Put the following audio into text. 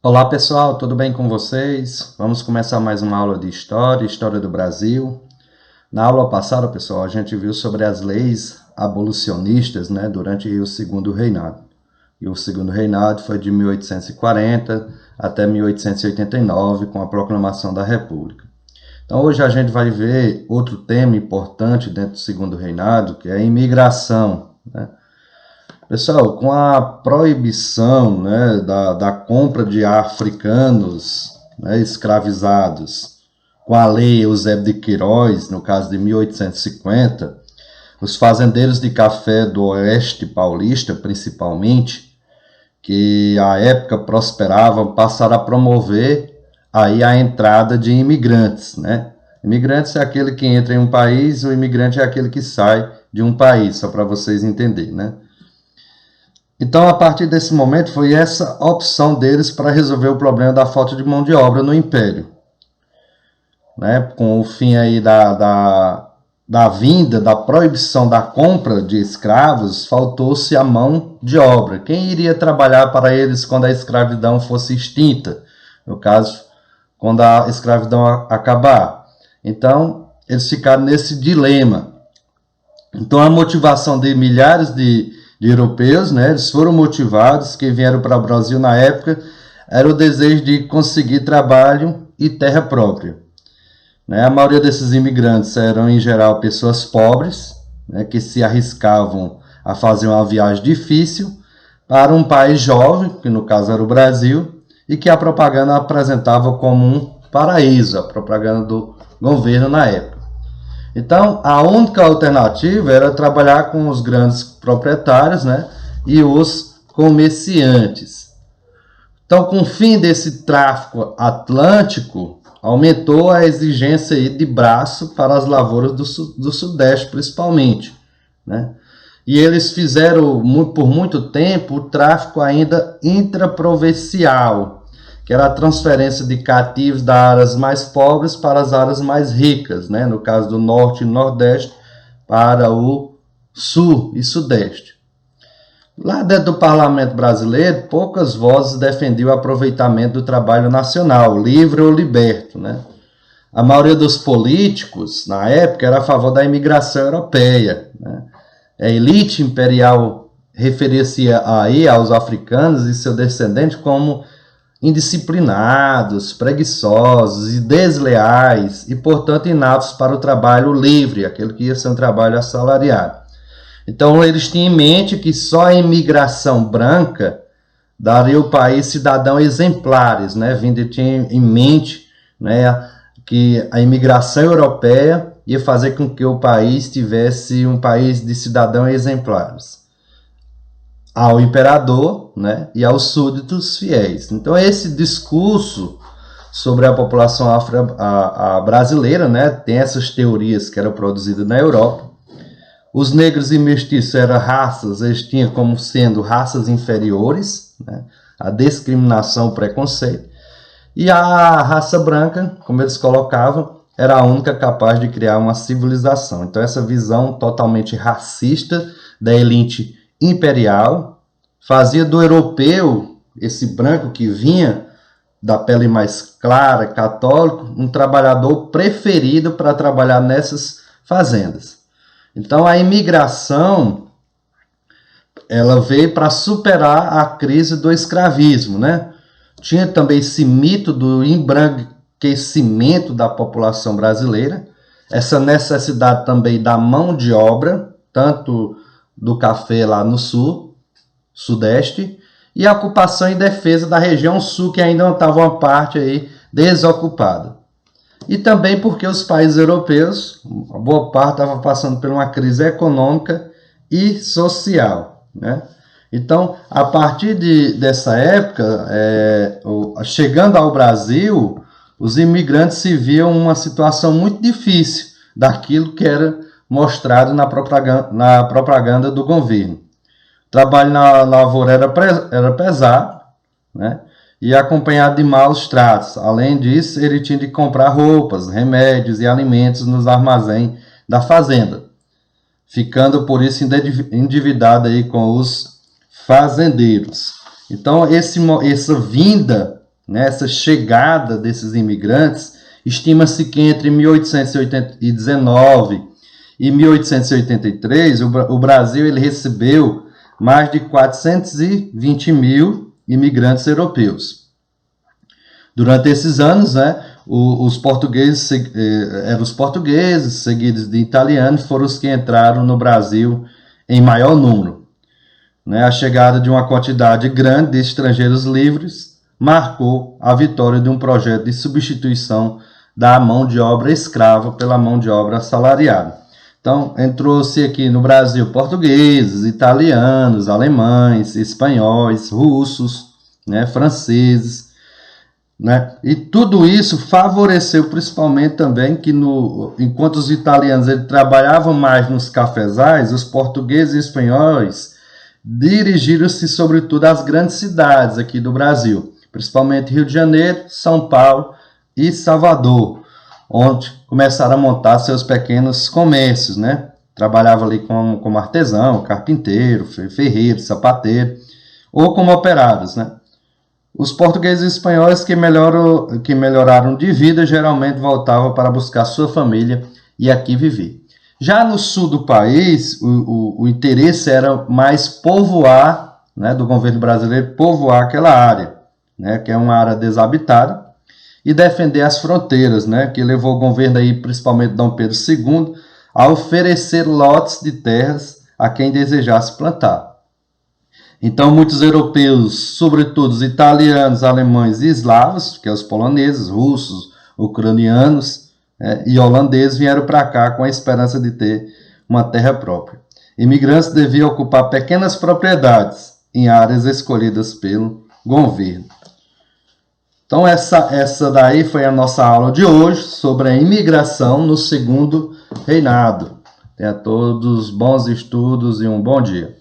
Olá pessoal, tudo bem com vocês? Vamos começar mais uma aula de História do Brasil. Na aula passada, pessoal, a gente viu sobre as leis abolicionistas, durante o Segundo Reinado. E o Segundo Reinado foi de 1840 até 1889, com a proclamação da República. Então hoje a gente vai ver outro tema importante dentro do Segundo Reinado, que é a imigração, Pessoal, com a proibição da compra de africanos escravizados, com a lei Eusébio de Queiroz, no caso de 1850, os fazendeiros de café do Oeste Paulista, principalmente, que à época prosperavam, passaram a promover aí a entrada de imigrantes. Imigrantes é aquele que entra em um país, o imigrante é aquele que sai de um país, só para vocês entenderem, Então, a partir desse momento, foi essa opção deles para resolver o problema da falta de mão de obra no Império. Com o fim aí da proibição da compra de escravos, faltou-se a mão de obra. Quem iria trabalhar para eles quando a escravidão fosse extinta? No caso, quando a escravidão acabar. Então, eles ficaram nesse dilema. Então, a motivação de milhares de europeus, eles foram motivados, que vieram para o Brasil na época, era o desejo de conseguir trabalho e terra própria. A maioria desses imigrantes eram, em geral, pessoas pobres, que se arriscavam a fazer uma viagem difícil para um país jovem, que no caso era o Brasil, e que a propaganda apresentava como um paraíso, a propaganda do governo na época. Então, a única alternativa era trabalhar com os grandes proprietários e os comerciantes. Então, com o fim desse tráfico atlântico, aumentou a exigência aí de braço para as lavouras do Sudeste, principalmente. E eles fizeram, por muito tempo, o tráfico ainda intraprovincial, que era a transferência de cativos das áreas mais pobres para as áreas mais ricas, no caso do Norte e Nordeste, para o Sul e Sudeste. Lá dentro do Parlamento brasileiro, poucas vozes defendiam o aproveitamento do trabalho nacional, livre ou liberto. A maioria dos políticos, na época, era a favor da imigração europeia. A elite imperial referia-se aí aos africanos e seus descendentes como indisciplinados, preguiçosos e desleais e, portanto, inaptos para o trabalho livre, aquele que ia ser um trabalho assalariado. Então, eles tinham em mente que só a imigração branca daria ao país cidadãos exemplares, tinha em mente que a imigração europeia ia fazer com que o país tivesse um país de cidadãos exemplares ao imperador e aos súditos fiéis. Então, esse discurso sobre a população brasileira, tem essas teorias que eram produzidas na Europa. Os negros e mestiços eram raças, eles tinham como sendo raças inferiores, a discriminação, o preconceito. E a raça branca, como eles colocavam, era a única capaz de criar uma civilização. Então, essa visão totalmente racista da elite imperial fazia do europeu, esse branco que vinha da pele mais clara, católico, um trabalhador preferido para trabalhar nessas fazendas. Então, a imigração ela veio para superar a crise do escravismo. Tinha também esse mito do embranquecimento da população brasileira, essa necessidade também da mão de obra, tanto do café lá no sul, sudeste, e a ocupação e defesa da região sul, que ainda não estava uma parte aí desocupada. E também porque os países europeus, a boa parte estava passando por uma crise econômica e social. Então, a partir dessa época, chegando ao Brasil, os imigrantes se viam uma situação muito difícil daquilo que era mostrado na propaganda do governo. O trabalho na lavoura era pesado, né? E acompanhado de maus tratos. Além disso, ele tinha de comprar roupas, remédios e alimentos nos armazéns da fazenda, ficando por isso endividado aí com os fazendeiros. Então, essa vinda, né, essa chegada desses imigrantes, estima-se que entre 1819 e 1883, o Brasil ele recebeu mais de 420 mil imigrantes europeus. Durante esses anos, né, os portugueses, seguidos de italianos, foram os que entraram no Brasil em maior número. Né, a chegada de uma quantidade grande de estrangeiros livres marcou a vitória de um projeto de substituição da mão de obra escrava pela mão de obra assalariada. Então, entrou-se aqui no Brasil portugueses, italianos, alemães, espanhóis, russos, né, franceses, né? E tudo isso favoreceu principalmente também que enquanto os italianos trabalhavam mais nos cafezais, os portugueses e espanhóis dirigiram-se sobretudo às grandes cidades aqui do Brasil, principalmente Rio de Janeiro, São Paulo e Salvador, onde começaram a montar seus pequenos comércios, né? Trabalhava ali como artesão, carpinteiro, ferreiro, sapateiro, ou como operários, né? Os portugueses e espanhóis que melhoraram de vida geralmente voltavam para buscar sua família e aqui viver. Já no sul do país, o interesse era mais povoar, né, do governo brasileiro, povoar aquela área, né, que é uma área desabitada, e defender as fronteiras, né, que levou o governo, aí, principalmente Dom Pedro II, a oferecer lotes de terras a quem desejasse plantar. Então, muitos europeus, sobretudo os italianos, alemães e eslavos, que são os poloneses, russos, ucranianos, e holandeses, vieram para cá com a esperança de ter uma terra própria. Imigrantes deviam ocupar pequenas propriedades em áreas escolhidas pelo governo. Então, essa daí foi a nossa aula de hoje sobre a imigração no Segundo Reinado. Tenha todos bons estudos e um bom dia.